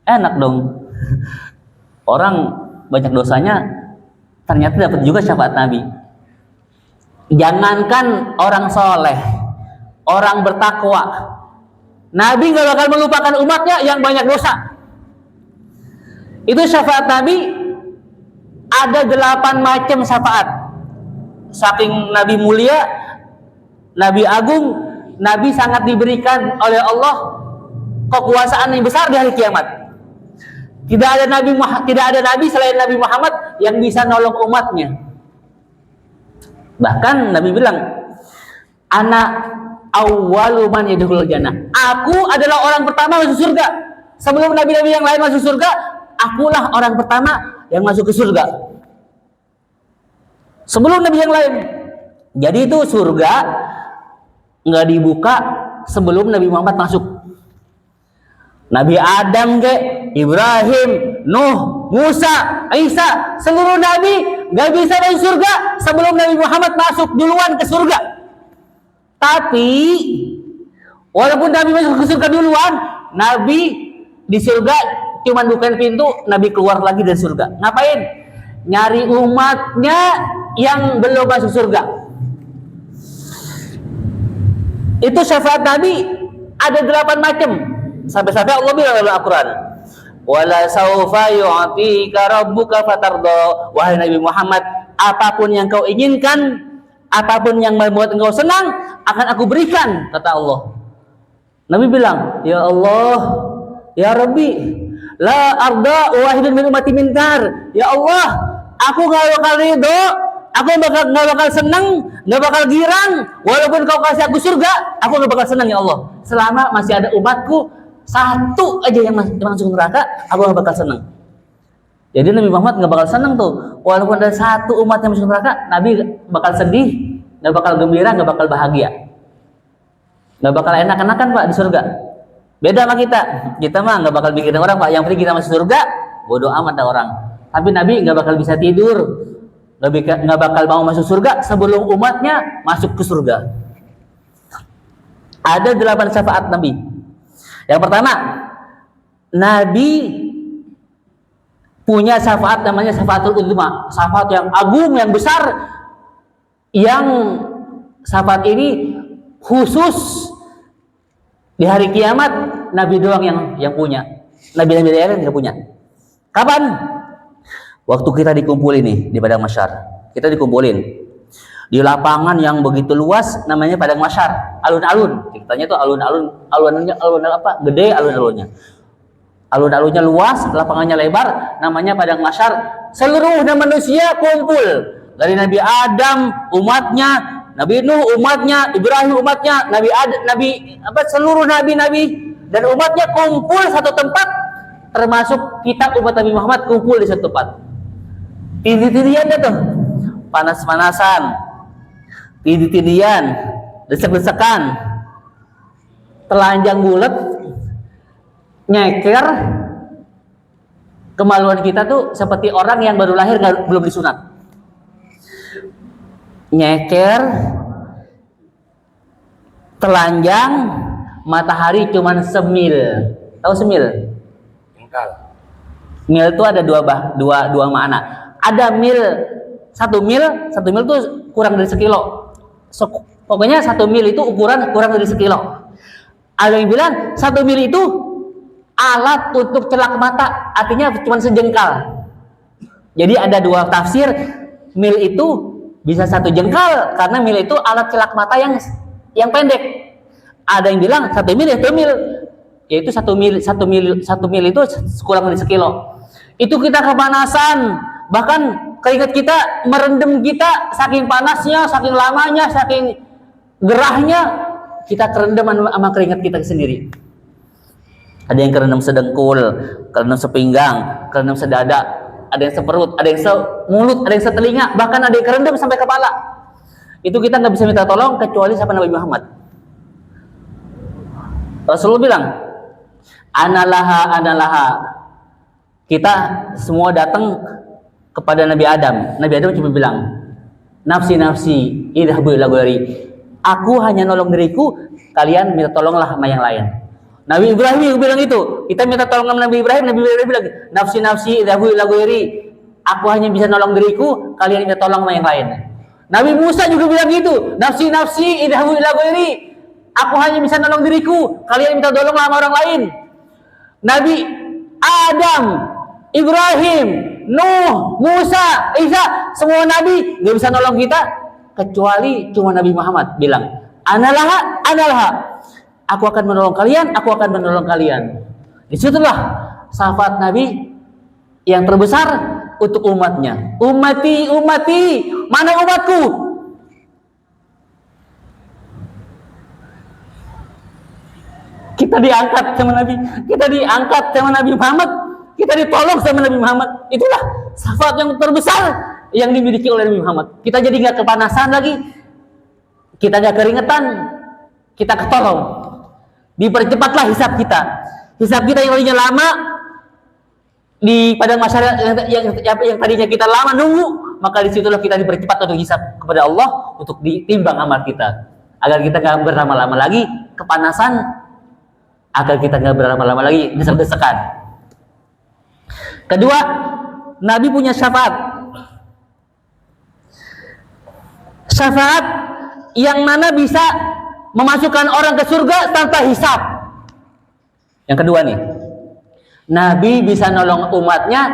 Enak dong. Orang banyak dosanya, ternyata dapat juga syafaat Nabi. Jangankan orang soleh, orang bertakwa, Nabi nggak bakal melupakan umatnya yang banyak dosa. Itu syafaat Nabi ada 8 macam syafaat. Saking Nabi mulia, Nabi agung, Nabi sangat diberikan oleh Allah kekuasaan yang besar di hari kiamat. Tidak ada nabi selain Nabi Muhammad yang bisa nolong umatnya. Bahkan Nabi bilang, "Ana awwalu man yadkhulul jannah." Aku adalah orang pertama masuk surga. Sebelum nabi-nabi yang lain masuk surga, akulah orang pertama yang masuk ke surga. Sebelum nabi yang lain. Jadi itu surga nggak dibuka sebelum Nabi Muhammad masuk. Nabi Adam Ibrahim, Nuh, Musa, Isa, seluruh nabi nggak bisa masuk surga sebelum Nabi Muhammad masuk duluan ke surga. Tapi walaupun Nabi masuk ke surga duluan, Nabi di surga cuma bukain pintu, Nabi keluar lagi dari surga. Ngapain? Nyari umatnya yang belum masuk surga. Itu syafaat Nabi ada 8 macam. Sampai-sampai Allah bilang dalam Al-Quran, "Wala saufa yu'tika rabbuka fatarda." Wahai Nabi Muhammad, apapun yang kau inginkan, apapun yang membuat engkau senang, akan aku berikan, kata Allah. Nabi bilang, "Ya Allah, ya Rabbi, la arda wahidun min ummati minkar." Ya Allah, aku gak bakal ridho, aku gak bakal senang, gak bakal girang, walaupun kau kasih aku surga, aku gak bakal senang ya Allah. Selama masih ada umatku satu aja yang masuk neraka, aku gak bakal senang. Jadi Nabi Muhammad gak bakal senang tuh, walaupun ada satu umat yang masuk neraka, Nabi bakal sedih, gak bakal gembira, gak bakal bahagia, gak bakal enak-enakan Pak di surga. Beda sama kita mah gak bakal bikin orang Pak, yang penting kita masuk surga, bodoh amat dah orang. Tapi Nabi gak bakal bisa tidur, gak bakal mau masuk surga sebelum umatnya masuk ke surga. Ada 8 syafaat Nabi. Yang pertama, Nabi punya syafaat namanya syafaatul uzma, syafaat yang agung, yang besar, yang syafaat ini khusus di hari kiamat Nabi doang yang punya. Nabi-nabi lain tidak punya. Kapan? Waktu kita dikumpulin nih di padang mahsyar. Kita dikumpulin di lapangan yang begitu luas, namanya padang mahsyar, alun-alun. Ceritanya tuh alun-alunnya apa? Gede alun-alunnya. Alun-alunnya luas, lapangannya lebar, namanya padang mahsyar. Seluruh manusia kumpul. Dari Nabi Adam umatnya, Nabi Nuh umatnya, Ibrahim umatnya, seluruh nabi-nabi dan umatnya kumpul satu tempat, termasuk kita umat Nabi Muhammad kumpul di satu tempat. Tindih-tindihan tuh, panas-panasan, tindih-tindihan, desek-desekan, telanjang bulat, nyeker. Kemaluan kita tuh seperti orang yang baru lahir belum disunat. Nyeker, telanjang, matahari cuman semil. Tahu semil? Jengkal. Mil itu ada dua makna. Ada satu mil itu kurang dari sekilo. Pokoknya 1 mil itu ukuran kurang dari sekilo. Ada yang bilang 1 mil itu alat untuk celak mata, artinya cuma sejengkal. Jadi ada 2 tafsir, mil itu bisa 1 jengkal karena mil itu alat celak mata yang pendek. Ada yang bilang 1 mil ya 1 mil, yaitu 1 mil itu kurang dari sekilo. Itu kita kepanasan, bahkan keringat kita merendam kita, saking panasnya, saking lamanya, saking gerahnya, kita kerendam sama keringat kita sendiri. Ada yang kerendam sedengkul, kerendam sepinggang, kerendam sedada, ada yang seperut, ada yang semulut, ada yang setelinga, bahkan ada yang kerendam sampai kepala. Itu kita nggak bisa minta tolong kecuali sama Nabi Muhammad. Rasulullah bilang, analaha. Kita semua datang kepada Nabi Adam. Nabi Adam cuma bilang, nafsi idhabu ila ghairi. Aku hanya nolong diriku, kalian minta tolonglah sama yang lain. Nabi Ibrahim yang bilang itu. Kita minta tolong sama Nabi Ibrahim bilang, nafsi nafsi idhabu ila ghairi. Aku hanya bisa nolong diriku, kalian minta tolong sama yang lain. Nabi Musa juga bilang gitu, nafsi nafsi idhabu ila ghairi. Aku hanya bisa nolong diriku, kalian minta tolong sama orang lain. Nabi Adam, Ibrahim, Nuh, Musa, Isa, semua nabi nggak bisa nolong kita kecuali cuma Nabi Muhammad bilang, Analah, analah. Aku akan menolong kalian, aku akan menolong kalian. Disitulah syafaat Nabi yang terbesar untuk umatnya. Ummati, ummati, mana umatku? Kita diangkat sama Nabi, kita diangkat sama Nabi Muhammad, kita ditolong sama Nabi Muhammad. Itulah syafaat yang terbesar yang dimiliki oleh Nabi Muhammad. Kita jadi nggak kepanasan lagi, kita nggak keringetan, kita ketolong. Dipercepatlah hisab kita. Hisab kita yang tadinya lama di padang masyarakat yang tadinya kita lama nunggu, maka disitulah kita dipercepat untuk hisab kepada Allah untuk ditimbang amal kita, agar kita nggak berlama-lama lagi kepanasan, agar kita nggak berlama-lama lagi desek-desekan. Kedua, Nabi punya syafaat. Syafaat yang mana bisa memasukkan orang ke surga tanpa hisab. Yang kedua nih, Nabi bisa nolong umatnya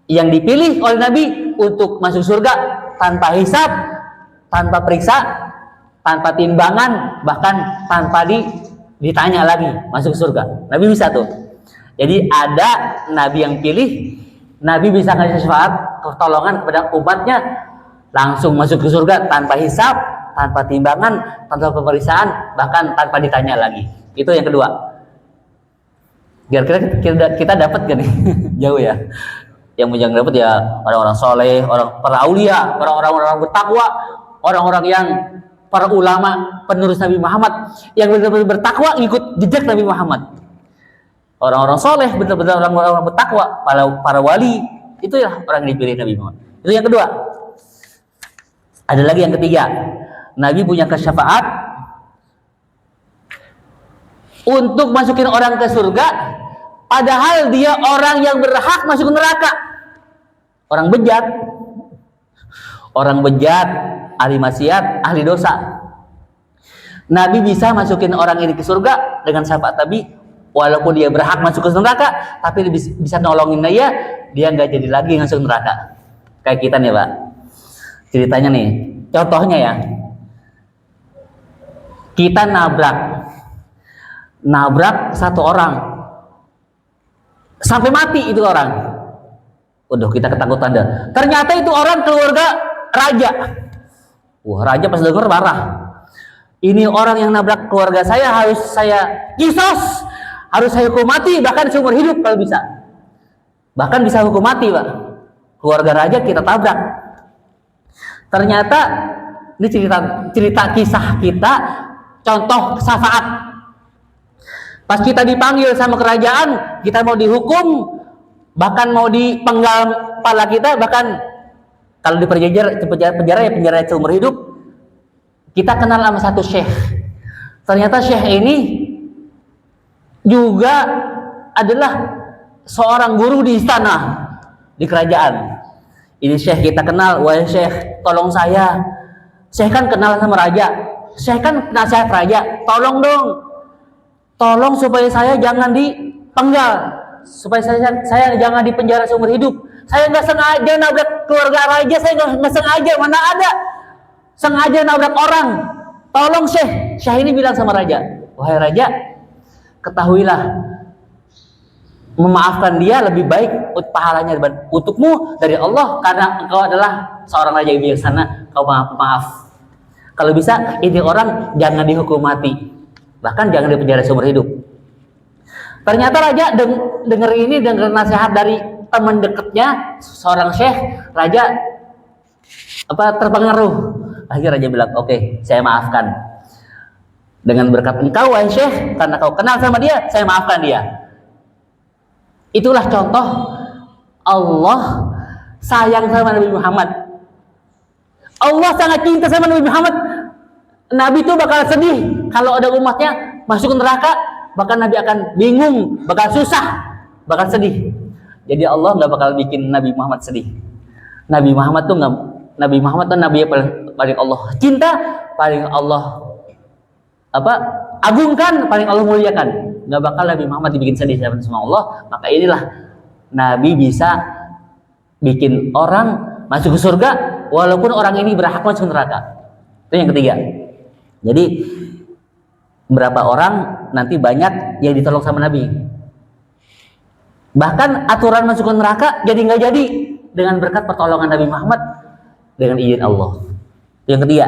yang dipilih oleh Nabi untuk masuk surga tanpa hisab, tanpa periksa, tanpa timbangan, bahkan tanpa ditanya lagi masuk surga. Nabi bisa tuh. Jadi ada Nabi yang pilih, Nabi bisa ngasih syafaat pertolongan kepada umatnya langsung masuk ke surga tanpa hisab, tanpa timbangan, tanpa pemeriksaan, bahkan tanpa ditanya lagi. Itu yang kedua. Kira-kira kita dapat gak nih? Jauh ya. Yang dapat ya orang-orang soleh, orang para aulia, orang-orang bertakwa, orang-orang yang para ulama penerus Nabi Muhammad yang benar-benar bertakwa ikut jejak Nabi Muhammad. Orang-orang soleh, benar-benar orang-orang bertakwa, para wali, itu ya orang yang dipilih Nabi Muhammad. Itu yang kedua. Ada lagi yang ketiga. Nabi punya kesyafaat untuk masukin orang ke surga, padahal dia orang yang berhak masuk neraka. Orang bejat, ahli maksiat, ahli dosa. Nabi bisa masukin orang ini ke surga dengan syafaat Nabi, walaupun dia berhak masuk ke neraka, tapi bisa nolongin dia nggak jadi lagi masuk neraka. Kayak kita nih Pak, ceritanya nih, contohnya ya, kita nabrak satu orang sampai mati itu orang. Waduh, kita ketakutan dah. Ternyata itu orang keluarga raja. Wah, raja pas dengar marah. Ini orang yang nabrak keluarga saya, harus saya kisos, harus saya hukum mati, bahkan seumur hidup kalau bisa. Bahkan bisa hukum mati, Pak. Keluarga raja kita tabrak. Ternyata ini cerita kisah kita, contoh syafaat. Pas kita dipanggil sama kerajaan, kita mau dihukum, bahkan mau dipenggal kepala kita, bahkan kalau di penjara ya penjara seumur hidup. Kita kenal sama satu syekh. Ternyata syekh ini juga adalah seorang guru di istana, di kerajaan. Ini syekh kita kenal, wahai syekh, tolong saya. Syekh kan kenal sama raja, syekh kan nasihat raja, tolong dong, tolong supaya saya jangan dipenggal, supaya saya jangan dipenjara seumur hidup. Saya nggak sengaja nabrak keluarga raja, saya nggak sengaja, mana ada sengaja nabrak orang. Tolong syekh. Syekh ini bilang sama raja, wahai raja, ketahuilah, memaafkan dia lebih baik pahalanya untukmu dari Allah, karena engkau adalah seorang raja yang bijaksana, kau maaf. Kalau bisa ini orang jangan dihukum mati, bahkan jangan dipenjara seumur hidup. Ternyata raja dengar nasihat dari teman dekatnya, seorang syekh. Raja terpengaruh. Akhirnya raja bilang, oke, saya maafkan. Dengan berkat engkau wahai syekh, karena kau kenal sama dia, saya maafkan dia. Itulah contoh Allah sayang sama Nabi Muhammad. Allah sangat cinta sama Nabi Muhammad. Nabi itu bakal sedih kalau ada umatnya masuk neraka, bahkan Nabi akan bingung, bakal susah, bakal sedih. Jadi Allah nggak bakal bikin Nabi Muhammad sedih. Nabi Muhammad tuh Nabi yang paling Allah cinta, paling Allah agungkan, paling Allah muliakan. Nggak bakal Nabi Muhammad dibikin sedih sama Allah. Maka inilah Nabi bisa bikin orang masuk ke surga walaupun orang ini berhak masuk neraka. Itu yang ketiga. Jadi berapa orang nanti banyak yang ditolong sama Nabi. Bahkan aturan masuk ke neraka jadi nggak jadi dengan berkat pertolongan Nabi Muhammad dengan izin Allah. Yang ketiga,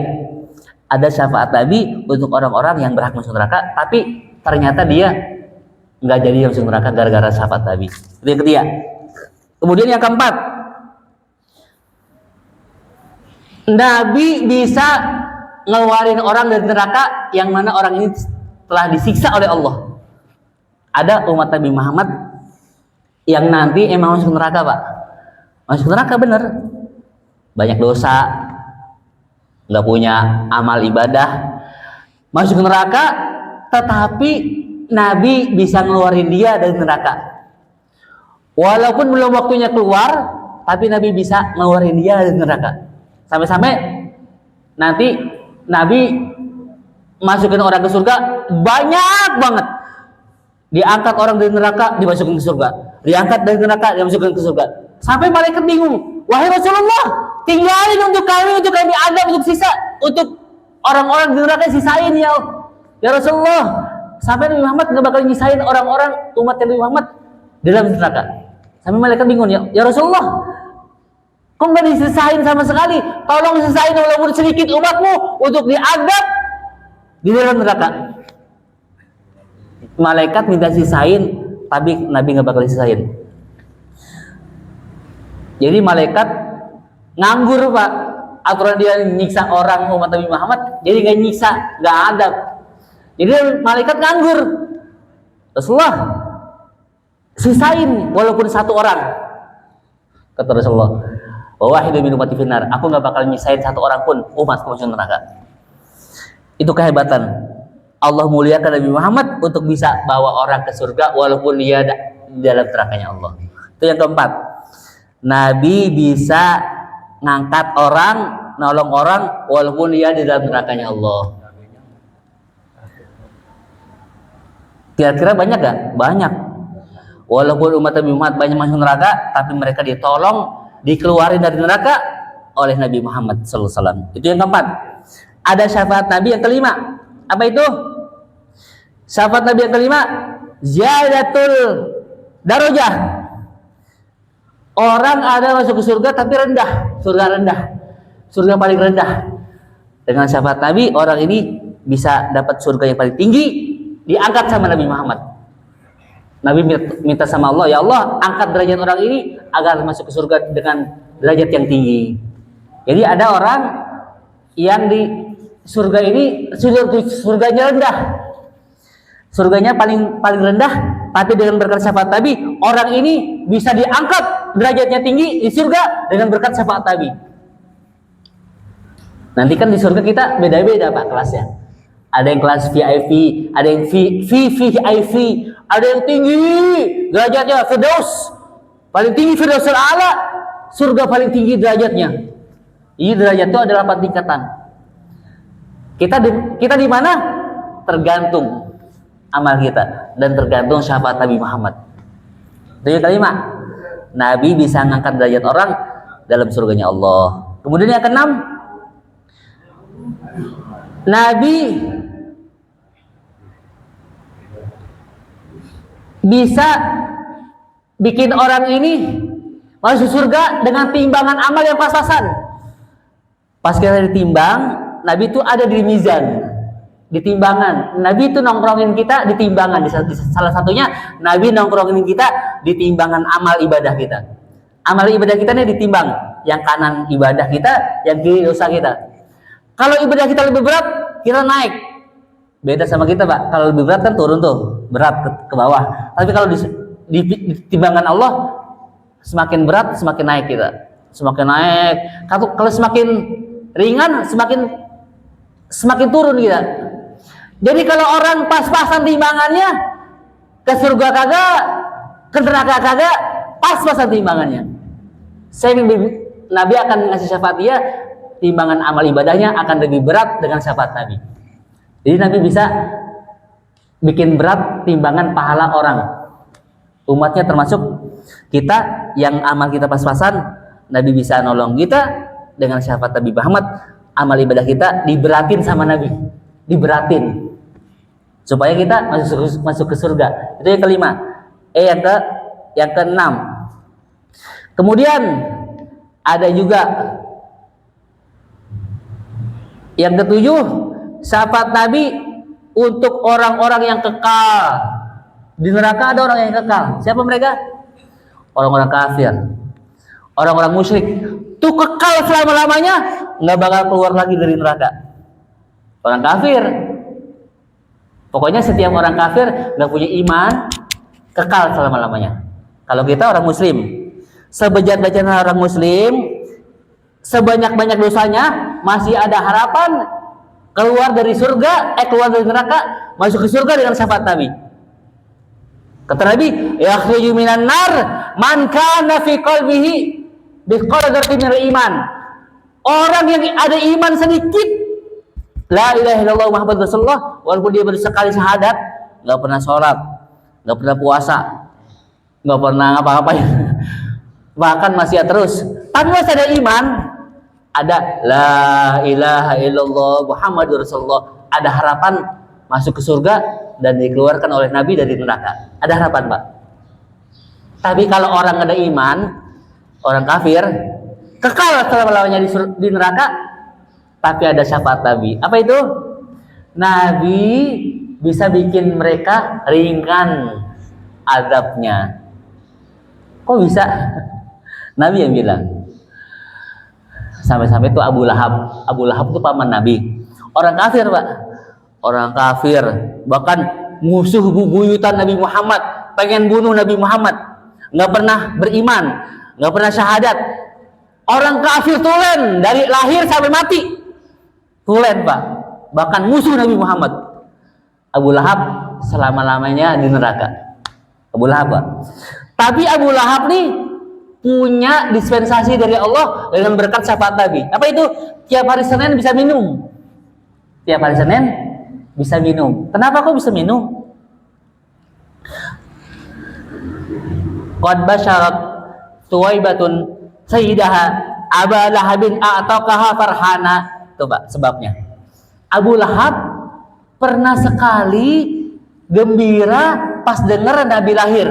ada syafaat Nabi untuk orang-orang yang berhak masuk neraka, tapi ternyata dia nggak jadi masuk neraka gara-gara syafaat Nabi. Itu yang ketiga. Kemudian yang keempat, Nabi bisa ngeluarin orang dari neraka yang mana orang ini telah disiksa oleh Allah. Ada umat Nabi Muhammad yang nanti emang masuk neraka, Pak. Masuk neraka bener. Banyak dosa, nggak punya amal ibadah, masuk neraka, tetapi Nabi bisa ngeluarin dia dari neraka. Walaupun belum waktunya keluar, tapi Nabi bisa ngeluarin dia dari neraka. Sampai-sampai nanti Nabi masukin orang ke surga banyak banget. Diangkat orang dari neraka, dimasukin ke surga. Diangkat dari neraka, dimasukin ke surga. Sampai malaikat bingung. Wahai Rasulullah, tinggalin untuk kami adab, untuk sisa, untuk orang-orang di neraka sisain ya Rasulullah. Sampai Nabi Muhammad nggak bakal nyisain orang-orang umat Nabi Muhammad dalam neraka. Sampai malaikat bingung, ya Rasulullah, kok nggak disisain sama sekali? Tolong sisain walaupun sedikit umatmu untuk diadab di dalam neraka. Malaikat minta sisain, tapi Nabi nggak bakal sisain. Jadi malaikat nganggur, Pak. Aturan dia nyiksa orang umat Nabi Muhammad, jadi nggak nyiksa, nggak adab. Jadi malaikat nganggur. Rasulullah, sisain walaupun satu orang. Kata Rasulullah, wahidu min ummati finnar. Aku nggak bakal nyisain satu orang pun umatku masuk neraka. Itu kehebatan. Allah muliakan Nabi Muhammad untuk bisa bawa orang ke surga walaupun dia di dalam nerakanya Allah. Itu yang keempat. Nabi bisa ngangkat orang, nolong orang walaupun dia di dalam nerakanya Allah. Kira-kira banyak gak? Banyak. Walaupun umat Nabi Muhammad banyak masuk neraka, tapi mereka ditolong, dikeluarin dari neraka oleh Nabi Muhammad SAW. Itu yang keempat. Ada syafaat Nabi yang kelima. Apa itu? Syafaat Nabi yang kelima, ziyadatul darajah. Orang ada masuk ke surga tapi rendah, surga rendah, surga paling rendah. Dengan syafaat Nabi, orang ini bisa dapat surga yang paling tinggi, diangkat sama Nabi Muhammad. Nabi minta sama Allah, ya Allah, angkat derajat orang ini agar masuk ke surga dengan derajat yang tinggi. Jadi ada orang yang di surga ini surganya rendah, surganya paling rendah, tapi dengan berkat syafaat Nabi, orang ini bisa diangkat derajatnya tinggi di surga dengan berkat syafaat Nabi. Nanti kan di surga kita beda-beda, Pak, kelasnya. Ada yang kelas VIP, ada yang VVIP, ada yang tinggi derajatnya, Firdaus, paling tinggi Firdausul A'la, surga paling tinggi derajatnya. Ini derajat itu ada 8 tingkatan. Kita di mana? Tergantung amal kita dan tergantung syafaat Nabi Muhammad. Itu yang kelima. Nabi bisa mengangkat derajat orang dalam surganya Allah. Kemudian yang keenam, Nabi bisa bikin orang ini masuk surga dengan timbangan amal yang pas-pasan. Pas kita ditimbang, Nabi itu ada di mizan, di timbangan. Nabi itu nongkrongin kita di timbangan. Di salah satunya Nabi nongkrongin kita di timbangan amal ibadah kita. Amal ibadah kita ini ditimbang. Yang kanan ibadah kita, yang kiri dosa kita. Kalau ibadah kita lebih berat, kita naik. Beda sama kita, Pak. Kalau lebih berat kan turun tuh, berat ke bawah. Tapi kalau di timbangan Allah, semakin berat semakin naik kita. Semakin naik. Kalau semakin ringan, semakin turun kita. Jadi kalau orang pas-pasan timbangannya, ke surga kagak, ke neraka kagak, pas-pasan timbangannya. Nabi akan ngasih syafaat dia, timbangan amal ibadahnya akan lebih berat dengan syafaat Nabi. Jadi Nabi bisa bikin berat timbangan pahala orang. Umatnya termasuk kita yang amal kita pas-pasan, Nabi bisa nolong kita dengan syafaat Nabi Muhammad. Amal ibadah kita diberatin sama Nabi, diberatin supaya kita masuk ke surga. Itu yang kelima. Yang keenam. Kemudian ada juga yang ketujuh, syafaat Nabi untuk orang-orang yang kekal di neraka. Ada orang yang kekal. Siapa mereka? Orang-orang kafir, orang-orang musyrik. Tuh kekal selama-lamanya, nggak bakal keluar lagi dari neraka. Orang kafir. Pokoknya setiap orang kafir nggak punya iman, kekal selama-lamanya. Kalau kita orang muslim, sebejat-bejatnya orang muslim, sebanyak-banyak dosanya, masih ada harapan keluar dari surga, keluar dari neraka, masuk ke surga dengan syafaat Nabi. Kata Nabi, yakhruju minan nar man kana fi qalbihi biqadratin minal iman. Orang yang ada iman sedikit, la ilaha illallah Muhammad Rasulullah, walaupun dia bersekali syahadat, nggak pernah sholat, nggak pernah puasa, nggak pernah ngapa-ngapain, bahkan masih terus, tapi masih ada iman, ada la ilaha illallah Muhammad Rasulullah, ada harapan masuk ke surga dan dikeluarkan oleh Nabi dari neraka. Ada harapan, Pak. Tapi kalau orang nggak ada iman, orang kafir, kekal selama-lamanya di neraka, tapi ada syafaat Nabi. Apa itu? Nabi bisa bikin mereka ringan azabnya. Kok bisa? Nabi yang bilang. Sampai-sampai itu Abu Lahab. Abu Lahab itu paman Nabi. Orang kafir, Pak. Orang kafir. Bahkan musuh bubuyutan Nabi Muhammad. Pengen bunuh Nabi Muhammad. Nggak pernah beriman. Nggak pernah syahadat. Orang kafir tulen. Dari lahir sampai mati. Tulen, Pak. Bahkan musuh Nabi Muhammad. Abu Lahab selama-lamanya di neraka. Abu Lahab, Pak. Tapi Abu Lahab nih punya dispensasi dari Allah dengan berkat syafaat Nabi. Apa itu? Tiap hari Senin bisa minum. Tiap hari Senin bisa minum. Kenapa kok bisa minum? Qad basyarat Tuwaibatun sayyidaha Aba Lahabin a'taqaha farhana. Coba sebabnya. Abu Lahab pernah sekali gembira pas dengar Nabi lahir.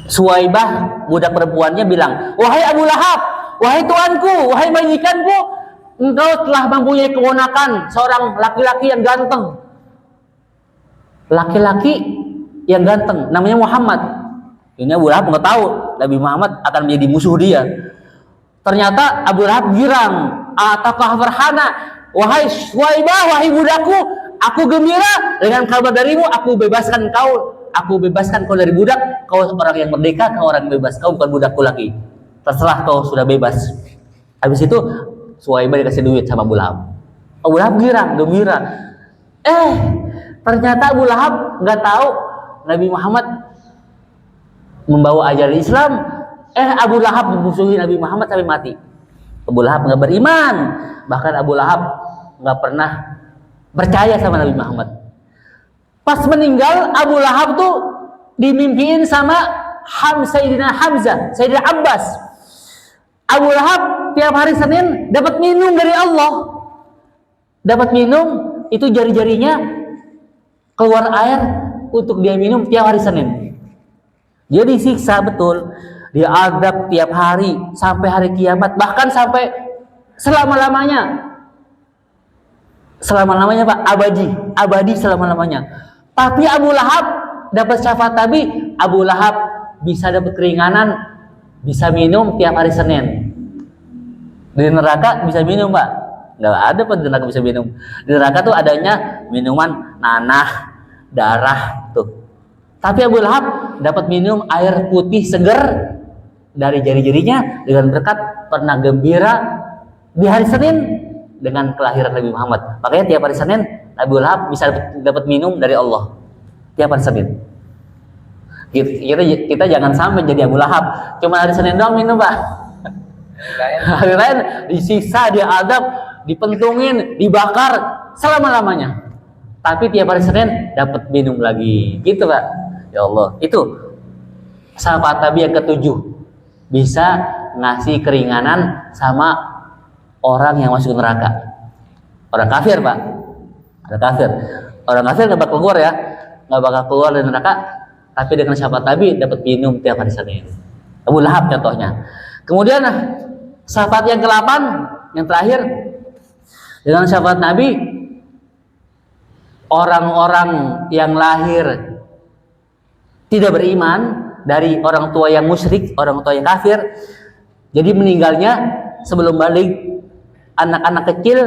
Suwaibah, budak perempuannya bilang, wahai Abu Lahab, wahai tuanku, wahai majikanku, engkau telah mempunyai keponakan seorang laki-laki yang ganteng. Laki-laki yang ganteng, namanya Muhammad. Ini Abu Lahab nggak tahu Nabi Muhammad akan menjadi musuh dia. Ternyata Abu Lahab girang, atakah farhana, wahai Suwaibah, wahai budakku, aku gembira dengan kabar darimu, aku bebaskan kau. Aku bebaskan kau dari budak, kau orang yang merdeka, kau orang yang bebas, kau bukan budakku lagi. Terserah kau sudah bebas. Habis itu Suwaibah dikasih duit sama Abu Lahab. Abu Lahab girang, gembira. Ternyata Abu Lahab nggak tahu Nabi Muhammad membawa ajaran Islam. Abu Lahab memusuhi Nabi Muhammad sampai mati. Abu Lahab nggak beriman, bahkan Abu Lahab nggak pernah percaya sama Nabi Muhammad. Pas meninggal, Abu Lahab tuh dimimpiin sama Sayyidina Hamzah, Sayyidina Abbas. Abu Lahab tiap hari Senin dapat minum dari Allah. Dapat minum, itu jari-jarinya keluar air untuk dia minum tiap hari Senin. Dia disiksa betul. Dia azab tiap hari sampai hari kiamat, bahkan sampai selama-lamanya. Selama-lamanya, Pak, abadi selama-lamanya. Tapi Abu Lahab dapat syafaat Nabi, Abu Lahab bisa dapat keringanan, bisa minum tiap hari Senin. Di neraka bisa minum, Pak. Nggak ada Pak di neraka bisa minum. Di neraka tuh adanya minuman nanah, darah tuh. Tapi Abu Lahab dapat minum air putih seger dari jari-jarinya dengan berkat pernah gembira di hari Senin dengan kelahiran Nabi Muhammad. Makanya tiap hari Senin Abu Lahab bisa dapat minum dari Allah. tiap hari Senin. Kita jangan sampai jadi Abu Lahab, cuma hari Senin doang minum Pak. Hari lain disiksa, diadab, dipentungin, dibakar selama-lamanya. Tapi tiap hari Senin dapat minum lagi, gitu Pak. Ya Allah, itu syafaat Nabi yang ketujuh, bisa ngasih keringanan sama orang yang masuk neraka. Orang kafir Pak, orang kafir. Orang kafir nggak bakal keluar ya, nggak bakal keluar dari neraka. Tapi dengan syafaat Nabi dapat minum tiap hari Senin. Abu Lahab contohnya. Kemudian syafaat yang ke-8, yang terakhir, dengan syafaat Nabi, orang-orang yang lahir tidak beriman dari orang tua yang musyrik, orang tua yang kafir, jadi meninggalnya sebelum balik, anak-anak kecil,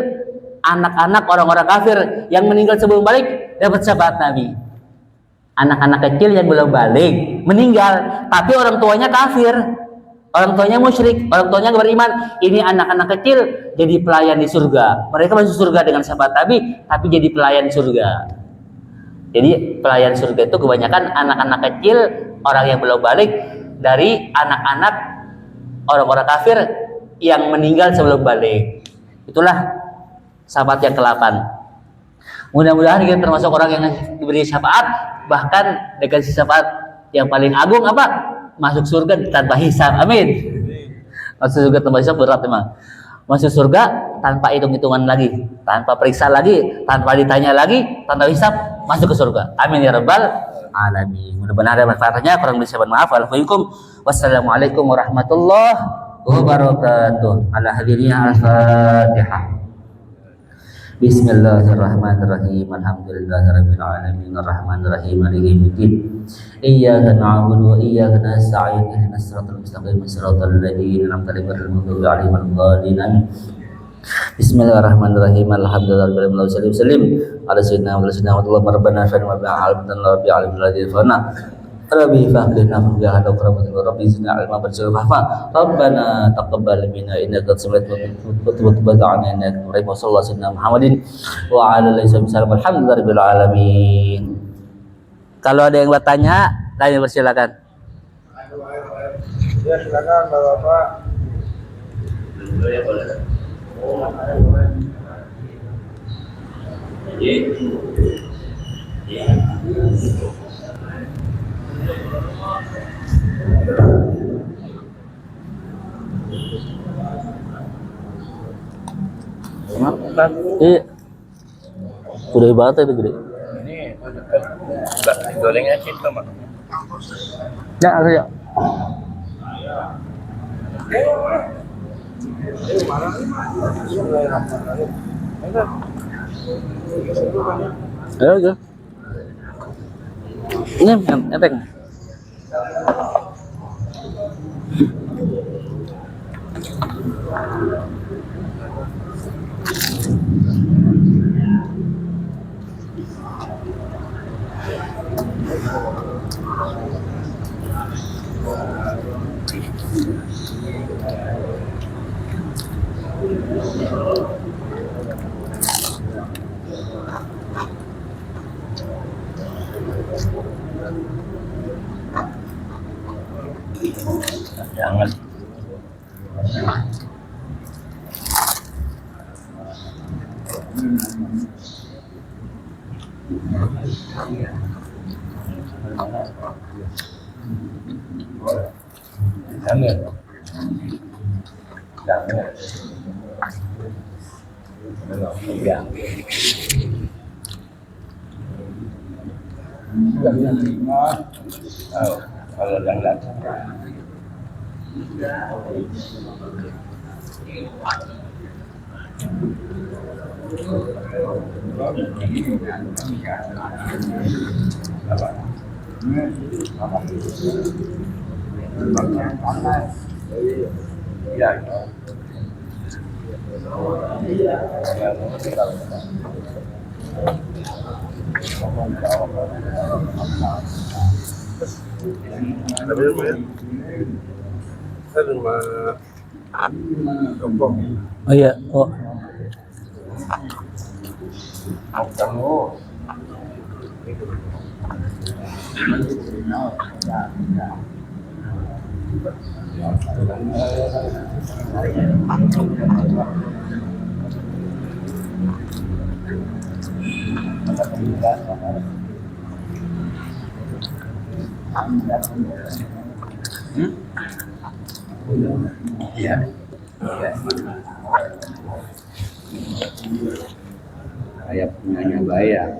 anak-anak orang-orang kafir yang meninggal sebelum balik dapat syafaat Nabi. Anak-anak kecil yang belum balik meninggal, tapi orang tuanya kafir, orang tuanya musyrik, orang tuanya nggak beriman. Ini anak-anak kecil jadi pelayan di surga. Mereka masuk surga dengan syafaat Nabi, tapi jadi pelayan surga. Jadi pelayan surga itu kebanyakan anak-anak kecil, orang yang belum balik, dari anak-anak orang-orang kafir yang meninggal sebelum balik. Itulah syafaat yang ke-8. Mudah-mudahan kita termasuk orang yang diberi syafaat, bahkan dengan syafaat yang paling agung apa? Masuk surga tanpa hisab. Amin. Masuk surga tanpa hisab berat memang. Masuk surga tanpa hitung-hitungan lagi, tanpa periksa lagi, tanpa ditanya lagi, tanpa hisab, masuk ke surga. Amin ya rabbal alamin. Mudah-mudahan ada manfaatnya. Kurang lebih saya mohon maaf. Wassalamualaikum warahmatullahi wabarakatuh. Ala hadirinnya al-Fatihah. Bismillahirrahmanirrahim. Alhamdulillahirabbil alamin arrahmanirrahim maliki yaumiddin. Iyyaka na'budu wa iyyaka nasta'in. Ihdinas siratal mustaqim siratal ladzina an'amta 'alaihim ghairil maghdubi 'alaihim waladdallin. Bismillahirrahmanirrahim. Alhamdulillahirabbil alamin. Salim ala sayyidina wa sallallahu rabbana shalla wa ala rabbil alamin fana. Rabbi faqihna faqihna akramatun rabbi zidna ilma barjul fahma rabbana taqabbal minna innaka sami'ul du'a wa tub 'alaina innaka sallallahu sayyidina Muhammadin wa ala alihi wasallam alhamdulillahirabbil alamin. Kalau ada yang bertanya, tanya persilakan. Ya silakan Bapak. Iya. Gede banget itu gede. Ini enggak gorengnya cinta, Mak. Ya, ada ya. Ayo aja. Ini enteng. Jangan. Kalau jangan. Oh iya, oh. Iya. Kayak punyanya Bayang.